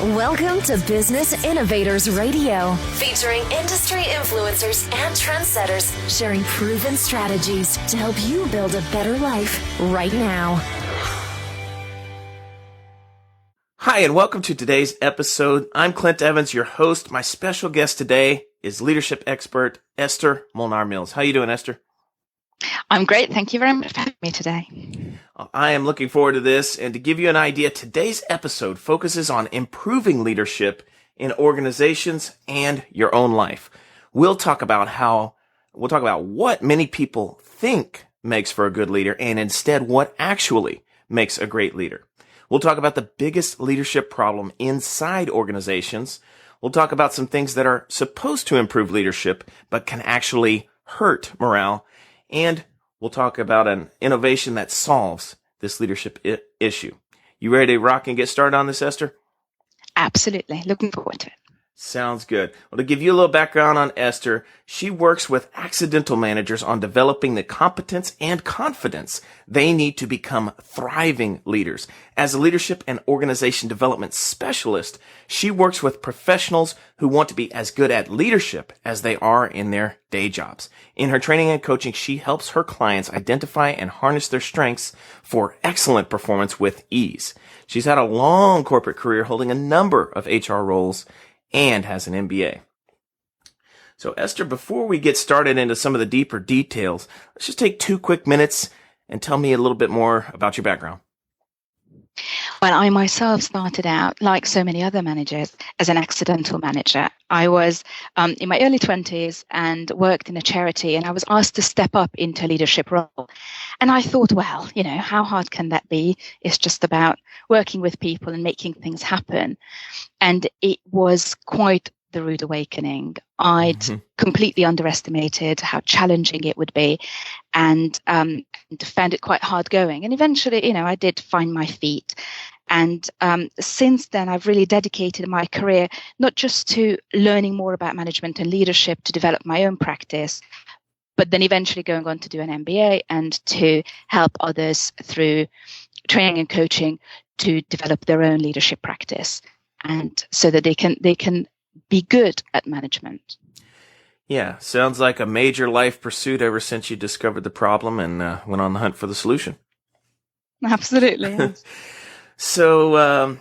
Welcome to Business Innovators Radio, featuring industry influencers and trendsetters sharing proven strategies to help you build a better life right now. Hi, and welcome to today's episode. I'm Clint Evans, your host. My special guest today is leadership expert Eszter Molnar Mills. How are you doing, Eszter? I'm great. Thank you very much for having me today. I am looking forward to this. And to give you an idea, today's episode focuses on improving leadership in organizations and your own life. We'll talk about what many people think makes for a good leader and instead what actually makes a great leader. We'll talk about the biggest leadership problem inside organizations. We'll talk about some things that are supposed to improve leadership but can actually hurt morale. And we'll talk about an innovation that solves this leadership issue. You ready to rock and get started on this, Eszter? Absolutely. Looking forward to it. Sounds good. Well, to give you a little background on Eszter, she works with accidental managers on developing the competence and confidence they need to become thriving leaders. As a leadership and organization development specialist, she works with professionals who want to be as good at leadership as they are in their day jobs. In her training and coaching, she helps her clients identify and harness their strengths for excellent performance with ease. She's had a long corporate career holding a number of HR roles and has an MBA. So Eszter, before we get started into some of the deeper details, let's just take 2 quick minutes and tell me a little bit more about your background. Well, I myself started out, like so many other managers, as an accidental manager. I was in my early 20s and worked in a charity, and I was asked to step up into a leadership role. And I thought, well, how hard can that be? It's just about working with people and making things happen. And it was quite the rude awakening. I'd completely underestimated how challenging it would be and found it quite hard going. And eventually, I did find my feet. And since then, I've really dedicated my career not just to learning more about management and leadership to develop my own practice, but then eventually going on to do an MBA and to help others through training and coaching to develop their own leadership practice, and so that they can be good at management. Yeah, sounds like a major life pursuit ever since you discovered the problem and went on the hunt for the solution. Absolutely. Yes. So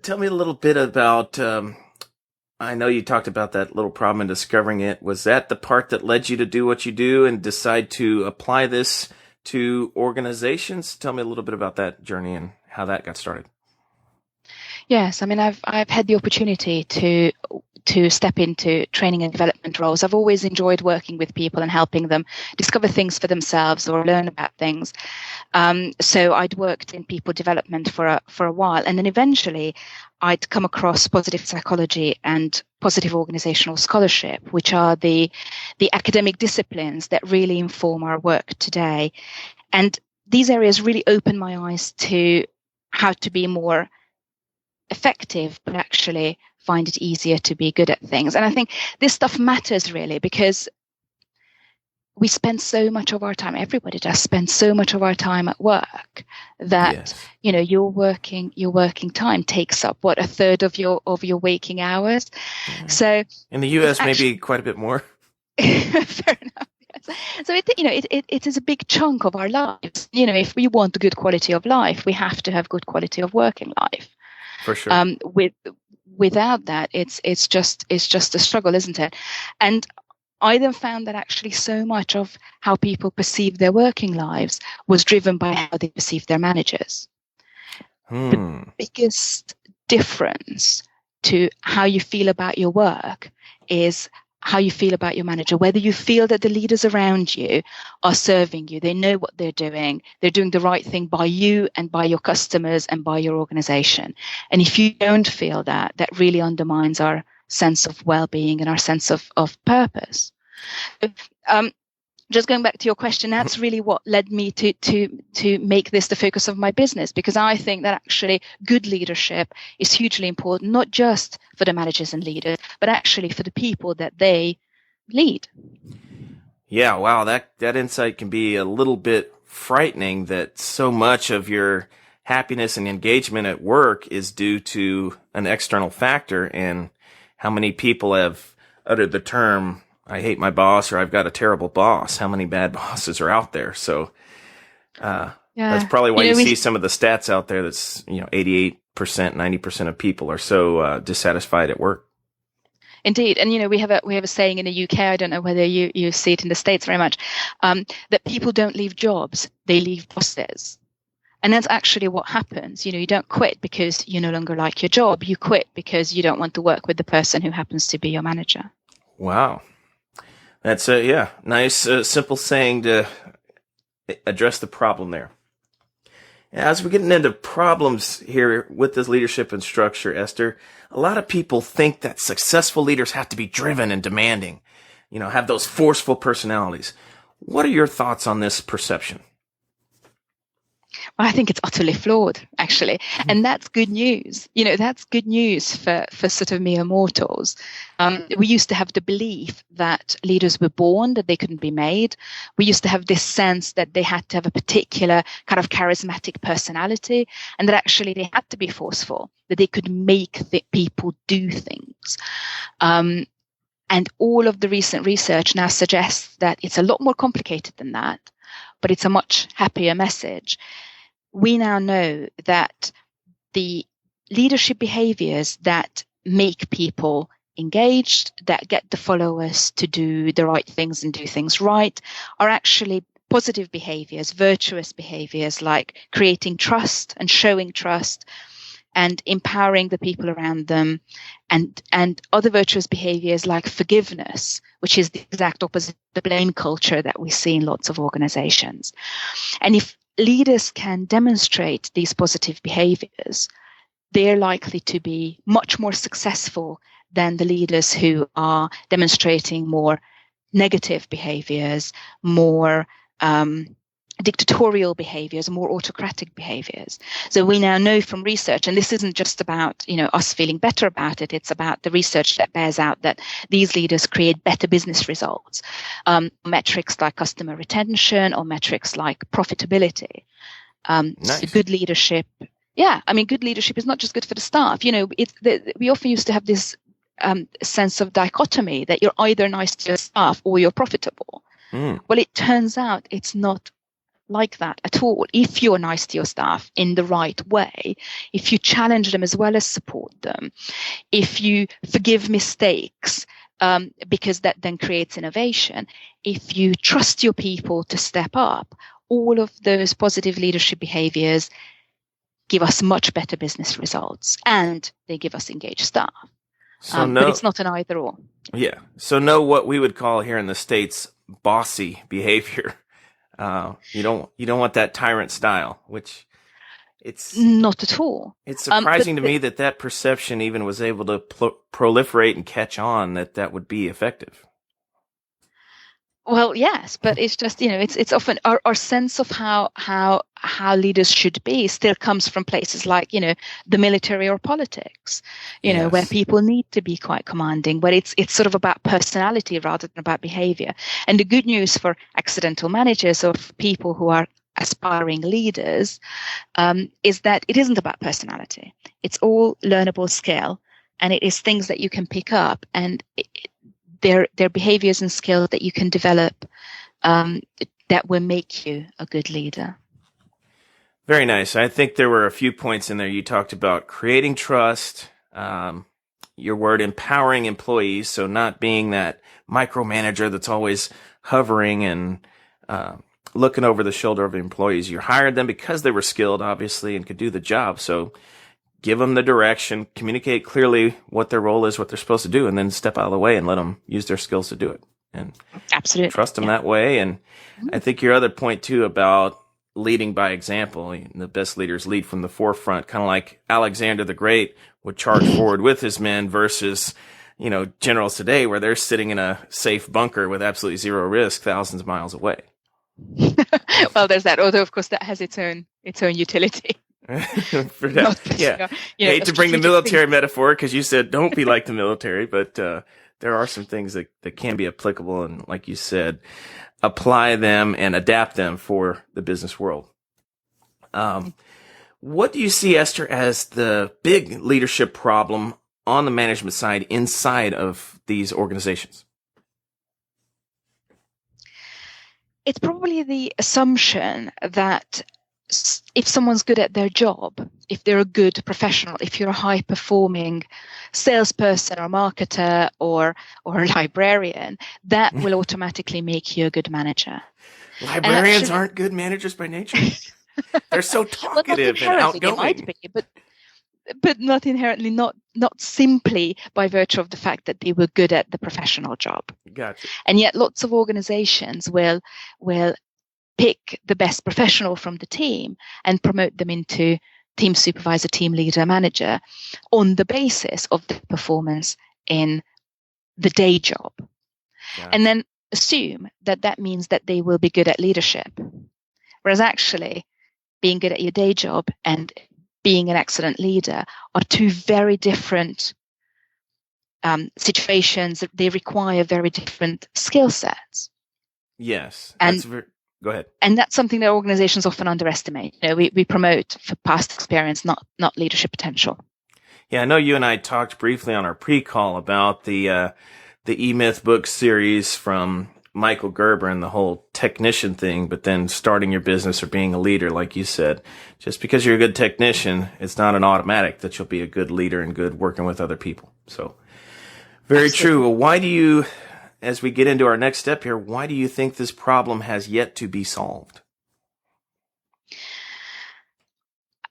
tell me a little bit about, I know you talked about that little problem and discovering it. Was that the part that led you to do what you do and decide to apply this to organizations? Tell me a little bit about that journey and how that got started. Yes, I mean, I've had the opportunity to step into training and development roles. I've always enjoyed working with people and helping them discover things for themselves or learn about things. So I'd worked in people development for a while, and then eventually I'd come across positive psychology and positive organizational scholarship, which are the academic disciplines that really inform our work today. And these areas really opened my eyes to how to be more effective, but actually find it easier to be good at things. And I think this stuff matters really because we spend so much of our time, everybody does spend so much of our time at work that, yes, your working time takes up a third of your waking hours. Yeah. So in the US, maybe quite a bit more. Fair enough. Yes. So it is a big chunk of our lives. If we want a good quality of life, we have to have good quality of working life. For sure. Without that, it's just a struggle, isn't it? And I then found that actually so much of how people perceive their working lives was driven by how they perceive their managers. The biggest difference to how you feel about your work is how you feel about your manager, whether you feel that the leaders around you are serving you, they know what they're doing the right thing by you and by your customers and by your organization. And if you don't feel that really undermines our sense of well-being and our sense of purpose. Just going back to your question, that's really what led me to make this the focus of my business, because I think that actually good leadership is hugely important, not just for the managers and leaders, but actually for the people that they lead. Yeah, wow, that insight can be a little bit frightening that so much of your happiness and engagement at work is due to an external factor, and how many people have uttered the term, I hate my boss, or I've got a terrible boss. How many bad bosses are out there? So, that's probably why you see some of the stats out there that's, 88%, 90% of people are so dissatisfied at work. Indeed. And, we have a saying in the UK, I don't know whether you see it in the States very much, that people don't leave jobs, they leave bosses. And that's actually what happens. You don't quit because you no longer like your job. You quit because you don't want to work with the person who happens to be your manager. Wow. That's nice, simple saying to address the problem there. As we're getting into problems here with this leadership and structure, Eszter, a lot of people think that successful leaders have to be driven and demanding, have those forceful personalities. What are your thoughts on this perception? Well, I think it's utterly flawed, actually. And that's good news. That's good news for sort of mere mortals. We used to have the belief that leaders were born, that they couldn't be made. We used to have this sense that they had to have a particular kind of charismatic personality, and that actually they had to be forceful, that they could make people do things. And all of the recent research now suggests that it's a lot more complicated than that, but it's a much happier message. We now know that the leadership behaviors that make people engaged, that get the followers to do the right things and do things right, are actually positive behaviors, virtuous behaviors, like creating trust and showing trust and empowering the people around them, and other virtuous behaviors like forgiveness, which is the exact opposite of the blame culture that we see in lots of organizations. And if leaders can demonstrate these positive behaviors, they're likely to be much more successful than the leaders who are demonstrating more negative behaviors, more dictatorial behaviors, more autocratic behaviors. So we now know from research, and this isn't just about us feeling better about it, it's about the research that bears out that these leaders create better business results, metrics like customer retention or metrics like profitability. Nice. So good leadership. Yeah, good leadership is not just good for the staff. We often used to have this sense of dichotomy that you're either nice to your staff or you're profitable. Well, it turns out it's not like that at all. If you're nice to your staff in the right way, if you challenge them as well as support them, if you forgive mistakes, because that then creates innovation, if you trust your people to step up, all of those positive leadership behaviors give us much better business results, and they give us engaged staff. But it's not an either or. Yeah. So what we would call here in the States bossy behavior. You don't want that tyrant style, which it's not at all. It's surprising to me that perception even was able to proliferate and catch on, that would be effective. Well, yes, but it's just, it's often our sense of how leaders should be still comes from places like, the military or politics, Yes. where people need to be quite commanding, but it's sort of about personality rather than about behavior. And the good news for accidental managers or for people who are aspiring leaders is that it isn't about personality. It's all learnable skill, and it is things that you can pick up, and they're behaviors and skills that you can develop that will make you a good leader. Very nice. I think there were a few points in there. You talked about creating trust, your word empowering employees, so not being that micromanager that's always hovering and looking over the shoulder of employees. You hired them because they were skilled, obviously, and could do the job. So give them the direction, communicate clearly what their role is, what they're supposed to do, and then step out of the way and let them use their skills to do it. And absolutely trust them that way. And I think your other point too about leading by example, the best leaders lead from the forefront, kind of like Alexander the Great would charge forward with his men versus, generals today where they're sitting in a safe bunker with absolutely zero risk thousands of miles away. Well, there's that. Although, of course, that has its own utility. For that, yeah. Hate to bring the military metaphor because you said don't be like the military, but there are some things that can be applicable, and like you said, apply them and adapt them for the business world. What do you see, Esther, as the big leadership problem on the management side inside of these organizations? It's probably the assumption that if someone's good at their job, if they're a good professional, if you're a high-performing salesperson or marketer or a librarian, that will automatically make you a good manager. Librarians aren't good managers by nature. They're so talkative and outgoing. They might be, but not inherently, not simply by virtue of the fact that they were good at the professional job. Gotcha. And yet lots of organizations will pick the best professional from the team and promote them into team supervisor, team leader, manager on the basis of the performance in the day job. Gotcha. And then assume that means that they will be good at leadership. Whereas actually being good at your day job and being an excellent leader are two very different situations. They require very different skill sets. Yes. Go ahead. And that's something that organizations often underestimate. We promote for past experience, not leadership potential. Yeah, I know you and I talked briefly on our pre-call about the E-Myth book series from Michael Gerber and the whole technician thing, but then starting your business or being a leader, like you said. Just because you're a good technician, it's not an automatic that you'll be a good leader and good working with other people. So, very true. Well, why do you, as we get into our next step here, why do you think this problem has yet to be solved?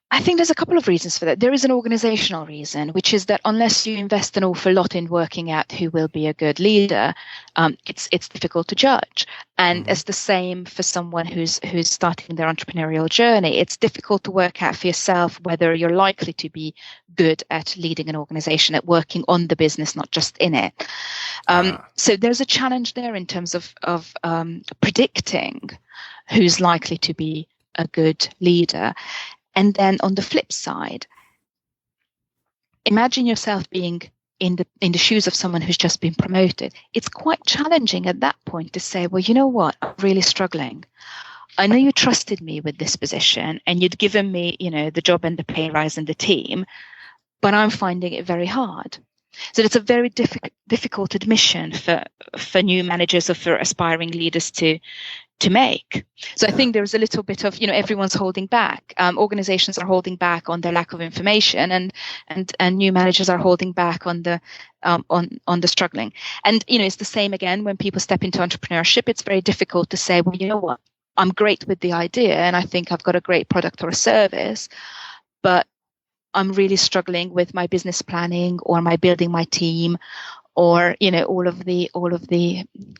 I think there's a couple of reasons for that. There is an organizational reason, which is that unless you invest an awful lot in working out who will be a good leader, it's difficult to judge. And it's the same for someone who's starting their entrepreneurial journey. It's difficult to work out for yourself whether you're likely to be good at leading an organization, at working on the business, not just in it. So there's a challenge there in terms of predicting who's likely to be a good leader. And then on the flip side, imagine yourself being in the shoes of someone who's just been promoted. It's quite challenging at that point to say, well, you know what, I'm really struggling. I know you trusted me with this position and you'd given me, the job and the pay rise and the team, but I'm finding it very hard. So it's a very difficult admission for new managers or for aspiring leaders to make. So I think there's a little bit of, everyone's holding back. Organizations are holding back on their lack of information, and new managers are holding back on the struggling. And it's the same again when people step into entrepreneurship. It's very difficult to say, well, you know what, I'm great with the idea, and I think I've got a great product or a service, but I'm really struggling with my business planning or my building my team, or all of the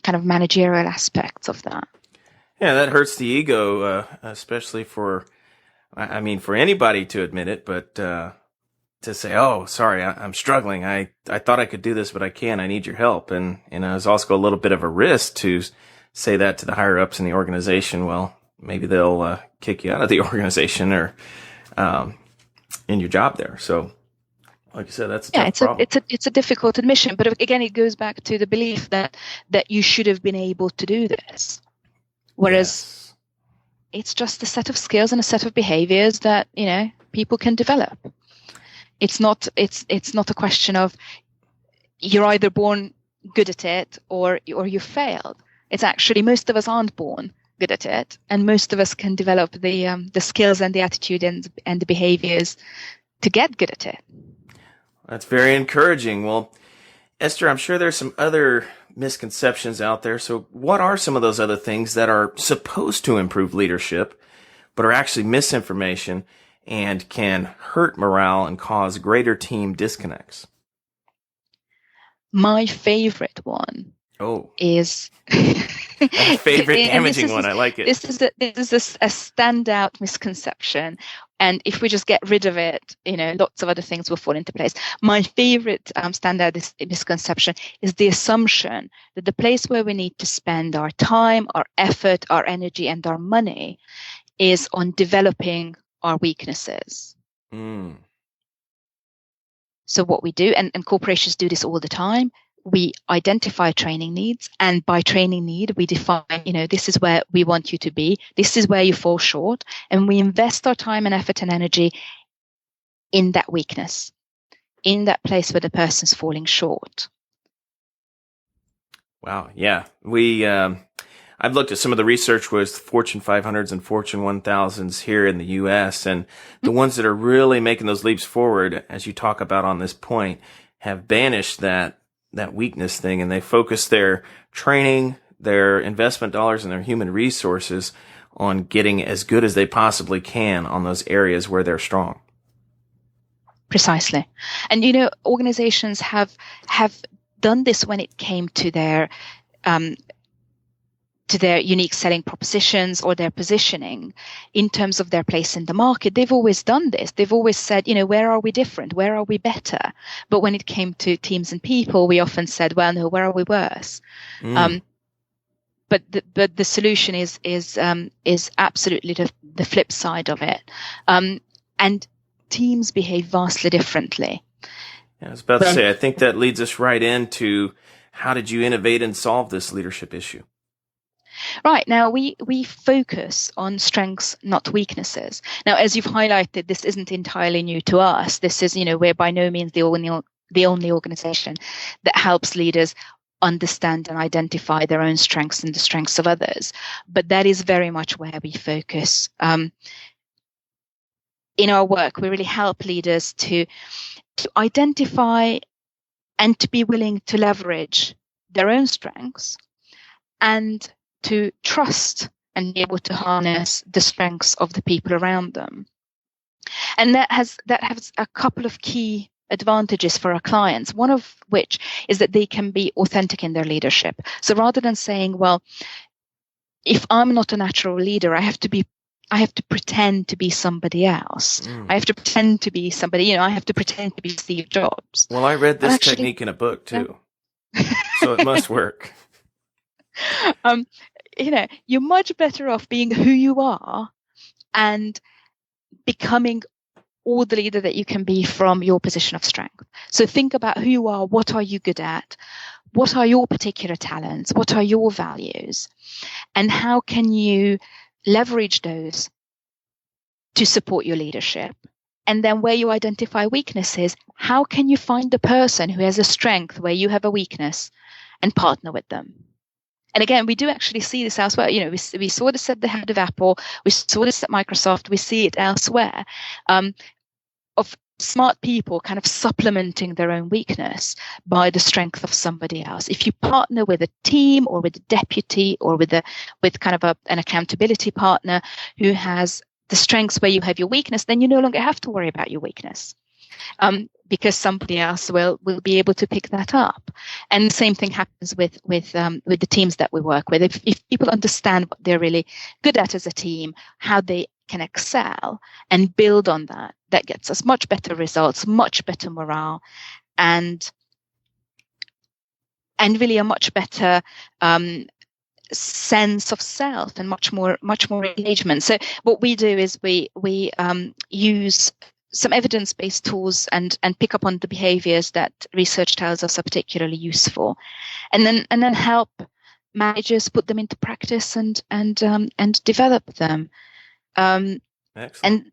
kind of managerial aspects of that. Yeah, that hurts the ego, especially for anybody to admit it, but to say, "Oh, sorry, I'm struggling. I thought I could do this, but I can't. I need your help." And it's also a little bit of a risk to say that to the higher ups in the organization. Well, maybe they'll kick you out of the organization or in your job there. So, like I said, that's a tough problem. It's a difficult admission, but again, it goes back to the belief that you should have been able to do this. Whereas it's just a set of skills and a set of behaviors that, people can develop. It's not a question of you're either born good at it or you failed. It's actually most of us aren't born good at it, and most of us can develop the skills and the attitude and the behaviors to get good at it. That's very encouraging. Well, Esther, I'm sure there's some other misconceptions out there. So what are some of those other things that are supposed to improve leadership, but are actually misinformation and can hurt morale and cause greater team disconnects? My favorite one is my favorite damaging one. I like it. This is a standout misconception, and if we just get rid of it, lots of other things will fall into place. My favorite standout misconception is the assumption that the place where we need to spend our time, our effort, our energy, and our money is on developing our weaknesses. So what we do, and corporations do this all the time, we identify training needs, and by training need, we define, this is where we want you to be, this is where you fall short, and we invest our time and effort and energy in that weakness, in that place where the person's falling short. Wow. Yeah. I've looked at some of the research with Fortune 500s and Fortune 1000s here in the U.S. and the ones that are really making those leaps forward, as you talk about on this point, have banished that weakness thing, and they focus their training, their investment dollars, and their human resources on getting as good as they possibly can on those areas where they're strong. Precisely. And, organizations have done this when it came to their unique selling propositions or their positioning in terms of their place in the market. They've always done this. They've always said, where are we different? Where are we better? But when it came to teams and people, we often said, well, no, where are we worse? But the solution is absolutely the flip side of it. And teams behave vastly differently. Yeah, I was about to say, I think that leads us right into how did you innovate and solve this leadership issue? Right. Now, we focus on strengths, not weaknesses. Now, as you've highlighted, this isn't entirely new to us. This is, we're by no means the only organization that helps leaders understand and identify their own strengths and the strengths of others. But that is very much where we focus. In our work, we really help leaders to identify and to be willing to leverage their own strengths and to trust and be able to harness the strengths of the people around them. And that has a couple of key advantages for our clients, one of which is that they can be authentic in their leadership. So rather than saying, well, if I'm not a natural leader, I have to pretend to be somebody else. I have to pretend to be somebody, I have to pretend to be Steve Jobs. Well, I read this technique in a book too. Yeah. So it must work. You're much better off being who you are and becoming all the leader that you can be from your position of strength. So think about who you are. What are you good at? What are your particular talents? What are your values? And how can you leverage those to support your leadership? And then where you identify weaknesses, how can you find the person who has a strength where you have a weakness and partner with them? And again, we do actually see this elsewhere. We saw this at the head of Apple. We saw this at Microsoft. We see it elsewhere, of smart people kind of supplementing their own weakness by the strength of somebody else. If you partner with a team or with a deputy or with kind of an accountability partner who has the strengths where you have your weakness, then you no longer have to worry about your weakness. Because somebody else will be able to pick that up. And the same thing happens with the teams that we work with. If people understand what they're really good at as a team, how they can excel and build on that, that gets us much better results, much better morale, and really a much better sense of self and much more engagement. So what we do is we use some evidence-based tools and pick up on the behaviors that research tells us are particularly useful, and then help managers put them into practice and develop them. Excellent.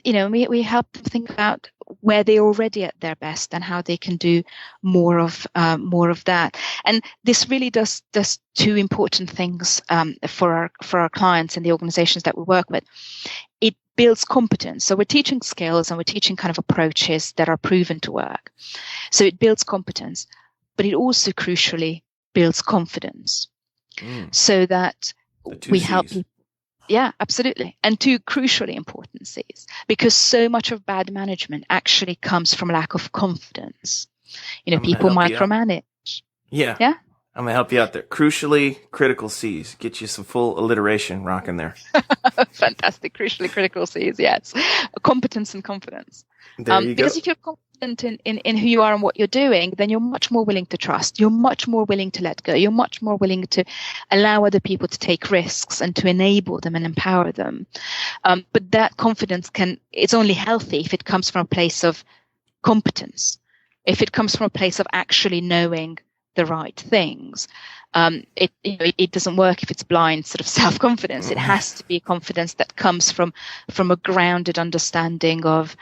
And we help them think about where they're already at their best and how they can do more of that. And this really does two important things for our clients and the organizations that we work with. It builds competence. So we're teaching skills and we're teaching kind of approaches that are proven to work. So it builds competence, but it also crucially builds confidence. So that we help people. Yeah, absolutely. And two crucially important C's, because so much of bad management actually comes from lack of confidence. People micromanage. Yeah. I'm going to help you out there. Crucially critical C's. Get you some full alliteration rocking there. Fantastic. Crucially critical C's, yes. Competence and confidence. There you go. Because if you're confident in who you are and what you're doing, then you're much more willing to trust. You're much more willing to let go. You're much more willing to allow other people to take risks and to enable them and empower them. But that confidence it's only healthy if it comes from a place of competence. if it comes from a place of actually knowing the right things, it doesn't work if it's blind sort of self-confidence. It has to be confidence that comes from a grounded understanding of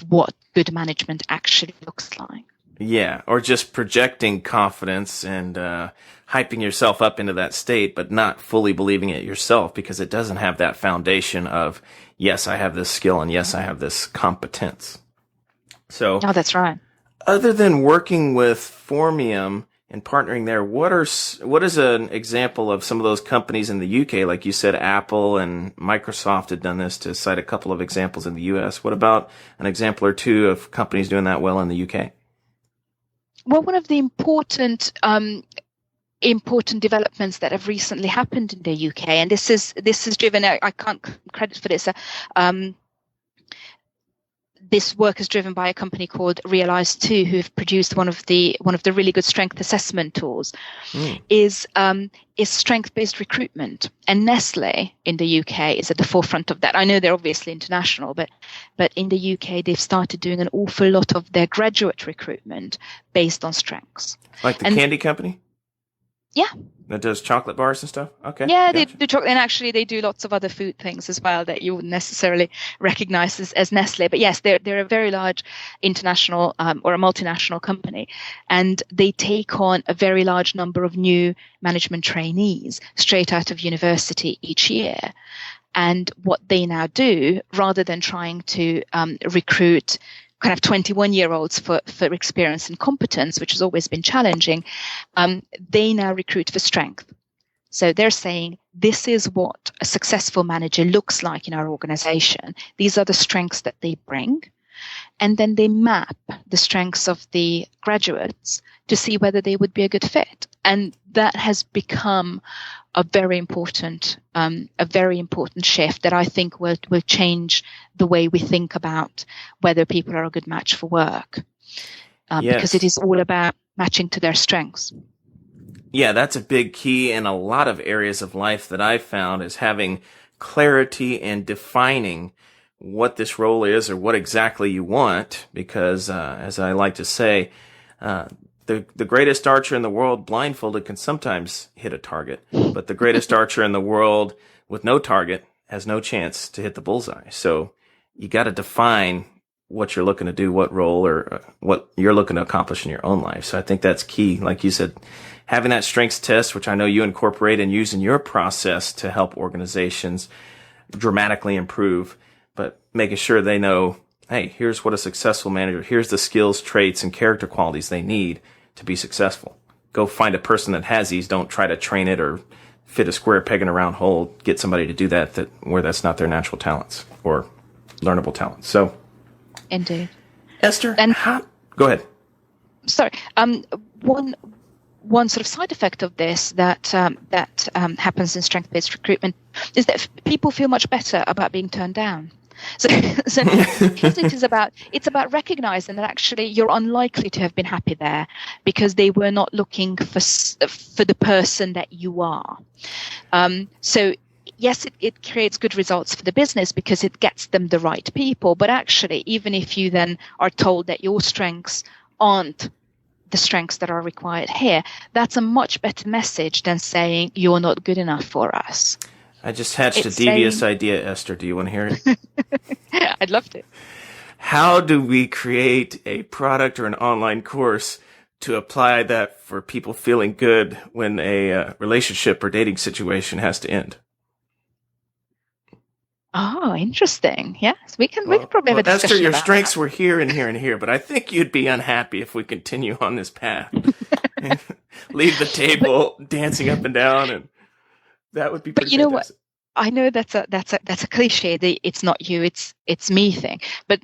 what good management actually looks like. Yeah, or just projecting confidence and hyping yourself up into that state, but not fully believing it yourself because it doesn't have that foundation of, yes, I have this skill and yes, I have this competence. So, oh, that's right. Other than working with Formium and partnering there, what is an example of some of those companies in the UK? Like you said, Apple and Microsoft had done this, to cite a couple of examples in the US. What about an example or two of companies doing that well in the UK? Well, one of the important developments that have recently happened in the UK, and this is driven, I can't credit for this. This work is driven by a company called Realize2, who have produced one of the really good strength assessment tools. Is strength-based recruitment, and Nestle in the UK is at the forefront of that. I know they're obviously international, but in the UK they've started doing an awful lot of their graduate recruitment based on strengths. Like the candy company? Yeah. That does chocolate bars and stuff? Okay. Yeah, gotcha. They do chocolate, and actually they do lots of other food things as well that you wouldn't necessarily recognize as Nestle. But yes, they're a very large international or a multinational company, and they take on a very large number of new management trainees straight out of university each year. And what they now do, rather than trying to recruit kind of 21-year-olds for experience and competence, which has always been challenging, they now recruit for strength. So they're saying, this is what a successful manager looks like in our organization. These are the strengths that they bring. And then they map the strengths of the graduates to see whether they would be a good fit. And that has become a very important shift that I think will change the way we think about whether people are a good match for work, because it is all about matching to their strengths. Yeah, that's a big key in a lot of areas of life that I've found, is having clarity and defining what this role is or what exactly you want, because as I like to say, the greatest archer in the world blindfolded can sometimes hit a target, but the greatest archer in the world with no target has no chance to hit the bullseye. So you got to define what you're looking to do, what role or what you're looking to accomplish in your own life. So I think that's key. Like you said, having that strengths test, which I know you incorporate and use in your process to help organizations dramatically improve, but making sure they know, hey, here's what a successful manager, here's the skills, traits, and character qualities they need to be successful. Go find a person that has these. Don't try to train it or fit a square peg in a round hole. Get somebody to do that where that's not their natural talents or learnable talents. So, indeed, Eszter, go ahead. Sorry, one sort of side effect of this that happens in strength-based recruitment is that people feel much better about being turned down. So it's about recognizing that actually you're unlikely to have been happy there because they were not looking for the person that you are. So yes, it creates good results for the business because it gets them the right people. But actually, even if you then are told that your strengths aren't the strengths that are required here, that's a much better message than saying you're not good enough for us. I just hatched a devious idea, Eszter. Do you want to hear it? I'd love to. How do we create a product or an online course to apply that for people feeling good when a relationship or dating situation has to end? Oh, interesting. Yes, we can probably have a discussion Eszter, your about strengths that. were here and here and here, but I think you'd be unhappy if we continue on this path. Leave the table, dancing up and down, and that would be pretty. But you know fantastic. what? I know that's a cliche. It's not you, it's me thing. But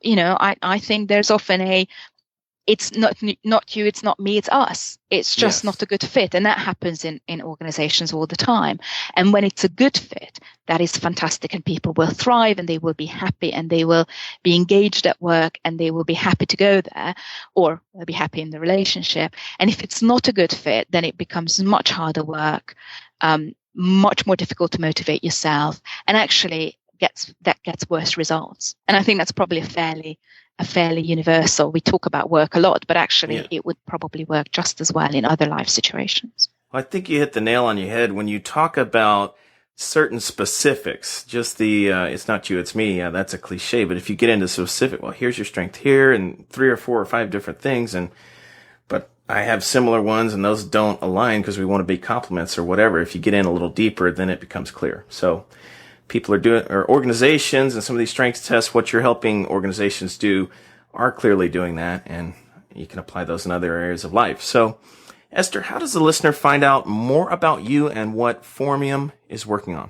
you know, I think there's often it's not you, it's not me, it's us. It's just not a good fit, and that happens in organizations all the time. And when it's a good fit, that is fantastic, and people will thrive, and they will be happy, and they will be engaged at work, and they will be happy to go there, or they'll be happy in the relationship. And if it's not a good fit, then it becomes much harder work, much more difficult to motivate yourself, and actually gets worse results. And I think that's probably a a fairly universal. We talk about work a lot, but actually it would probably work just as well in other life situations. I think you hit the nail on your head when you talk about certain specifics. Just the it's not you, it's me. That's a cliche. But if you get into specific, well, here's your strength here, and 3 or 4 or 5 different things, but I have similar ones, and those don't align because we want to be complements or whatever. If you get in a little deeper, then it becomes clear. So people are doing, or organizations, and some of these strengths tests, what you're helping organizations do, are clearly doing that, and you can apply those in other areas of life. So, Eszter, how does the listener find out more about you and what Formium is working on?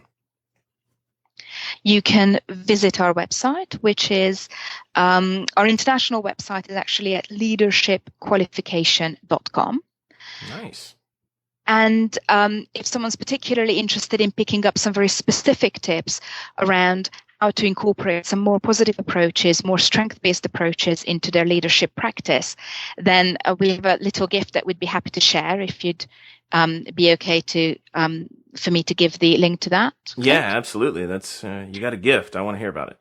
You can visit our website, which is our international website is actually at leadershipqualification.com. Nice. And if someone's particularly interested in picking up some very specific tips around how to incorporate some more positive approaches, more strength-based approaches into their leadership practice, then we have a little gift that we'd be happy to share if you'd be okay to for me to give the link to that. Yeah, absolutely. That's you got a gift. I want to hear about it.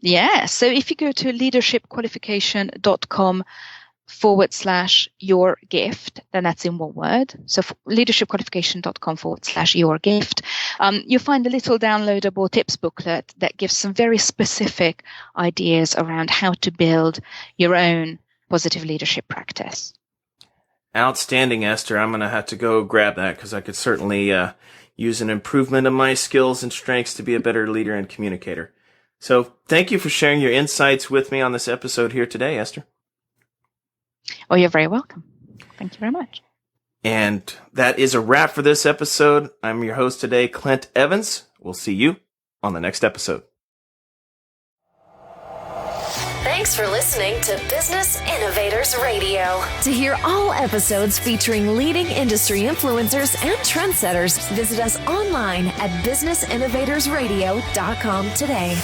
Yeah. So if you go to leadershipqualification.com/your gift, then that's in one word. So leadershipqualification.com/your gift. You'll find a little downloadable tips booklet that gives some very specific ideas around how to build your own positive leadership practice. Outstanding, Eszter. I'm going to have to go grab that because I could certainly use an improvement of my skills and strengths to be a better leader and communicator. So thank you for sharing your insights with me on this episode here today, Eszter. Oh, you're very welcome. Thank you very much. And that is a wrap for this episode. I'm your host today, Clint Evans. We'll see you on the next episode. Thanks for listening to Business Innovators Radio. To hear all episodes featuring leading industry influencers and trendsetters, visit us online at businessinnovatorsradio.com today.